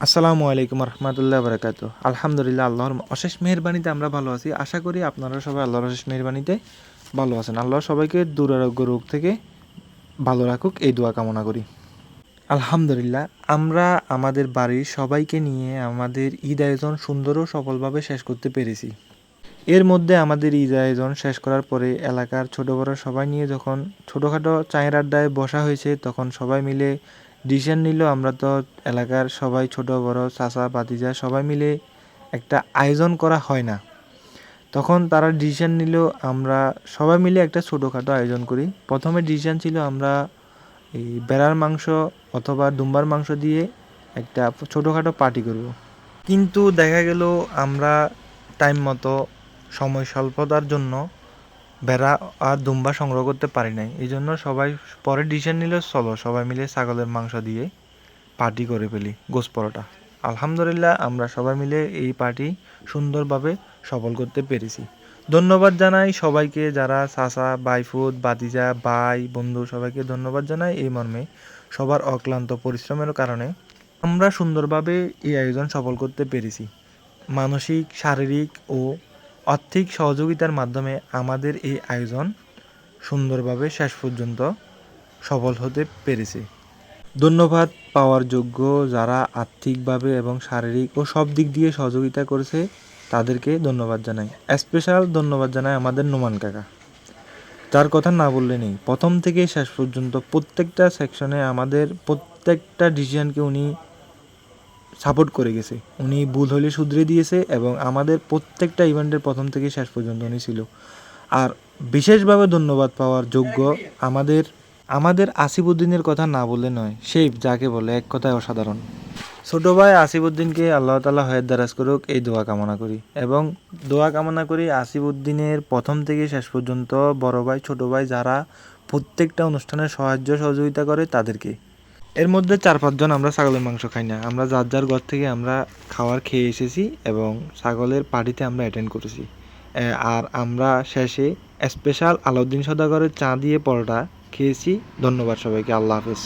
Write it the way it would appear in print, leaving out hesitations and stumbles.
আসসালামু আলাইকুম রহমতুল্লাহ বরকাত। আলহামদুলিল্লাহ, আল্লাহর অশেষ মেহেরবানিতে আমরা ভালো আছি। আশা করি আপনারা সবাই আল্লাহর অশেষ মেহেরবানিতে ভালো আছেন। আল্লাহ সবাইকে দুরারোগ্য রোগ থেকে ভালো রাখুক, এই দোয়া কামনা করি। আলহামদুলিল্লাহ, আমরা আমাদের বাড়ির সবাইকে নিয়ে আমাদের ঈদ আয়োজন সুন্দর ও সফলভাবে শেষ করতে পেরেছি। এর মধ্যে আমাদের ঈদ আয়োজন শেষ করার পরে এলাকার ছোট বড় সবাই নিয়ে যখন ছোটোখাটো চায়ের আড্ডায় বসা হয়েছে, তখন সবাই মিলে ডিসিশন নিল, আমরা তো এলাকার সবাই ছোট বড় চাচা ভাতিজা সবাই মিলে একটা আয়োজন করা হয় না। তখন তারা ডিসিশন নিল আমরা সবাই মিলে একটা ছোটোখাটো আয়োজন করি। প্রথমে ডিসিশন ছিল আমরা এই ভেড়ার মাংস অথবা দুম্বার মাংস দিয়ে একটা ছোটোখাটো পার্টি করব। কিন্তু দেখা গেল আমরা টাইম মতো সময় স্বল্পতার জন্য ভেড়া আর দুম্বা সংগ্রহ করতে পারি নাই। এই জন্য সবাই পরে ডিসিশন নিল, চলো সবাই মিলে ছাগলের মাংস দিয়ে পার্টি করে ফেলি, গোশ পরোটা। আলহামদুলিল্লাহ, আমরা সবাই মিলে এই পার্টি সুন্দরভাবে সফল করতে পেরেছি। ধন্যবাদ জানাই সবাইকে, যারা চাচা ভাইফুত ভাতিজা ভাই বন্ধু সবাইকে ধন্যবাদ জানাই এই মর্মে, সবার অক্লান্ত পরিশ্রমের কারণে আমরা সুন্দরভাবে এই আয়োজন সফল করতে পেরেছি। মানসিক শারীরিক ও আর্থিক সহযোগিতার মাধ্যমে আমাদের এই আয়োজন সুন্দরভাবে শেষ পর্যন্ত সফল হতে পেরেছে। ধন্যবাদ পাওয়ার যোগ্য যারা আর্থিকভাবে এবং শারীরিক ও সব দিক দিয়ে সহযোগিতা করেছে, তাদেরকে ধন্যবাদ জানাই। স্পেশাল ধন্যবাদ জানাই আমাদের নোমান কাকা, যার কথা না বললে নেই। প্রথম থেকে শেষ পর্যন্ত প্রত্যেকটা সেকশনে আমাদের প্রত্যেকটা ডিসিশনকে উনি সাপোর্ট করে গেছে। উনি ভুল হলে শুধরে দিয়েছে এবং আমাদের প্রত্যেকটা ইভেন্টের প্রথম থেকে শেষ পর্যন্ত উনি ছিল। আর বিশেষভাবে ধন্যবাদ পাওয়ার যোগ্য আমাদের আসিফউদ্দিনের কথা না বললে নয়, শেফ যাকে বলে, এক কথায় অসাধারণ। ছোটো ভাই আসিফউদ্দিনকে আল্লাহ তাআলা হায়াত দারাজ করুক, এই দোয়া কামনা করি। এবং দোয়া কামনা করি আসিফউদ্দিনের প্রথম থেকে শেষ পর্যন্ত বড় ভাই ছোট ভাই যারা প্রত্যেকটা অনুষ্ঠানে সাহায্য সহযোগিতা করে তাদেরকে। এর মধ্যে 4-5 জন আমরা ছাগলের মাংস খাই না, আমরা যার যার ঘর থেকে আমরা খাবার খেয়ে এসেছি এবং ছাগলের পার্টিতে আমরা অ্যাটেন্ড করেছি। আর আমরা শেষে স্পেশাল আলাউদ্দিন সওদাগরের চা দিয়ে পরোটা খেয়েছি। ধন্যবাদ সবাইকে, আল্লাহ হাফেজ।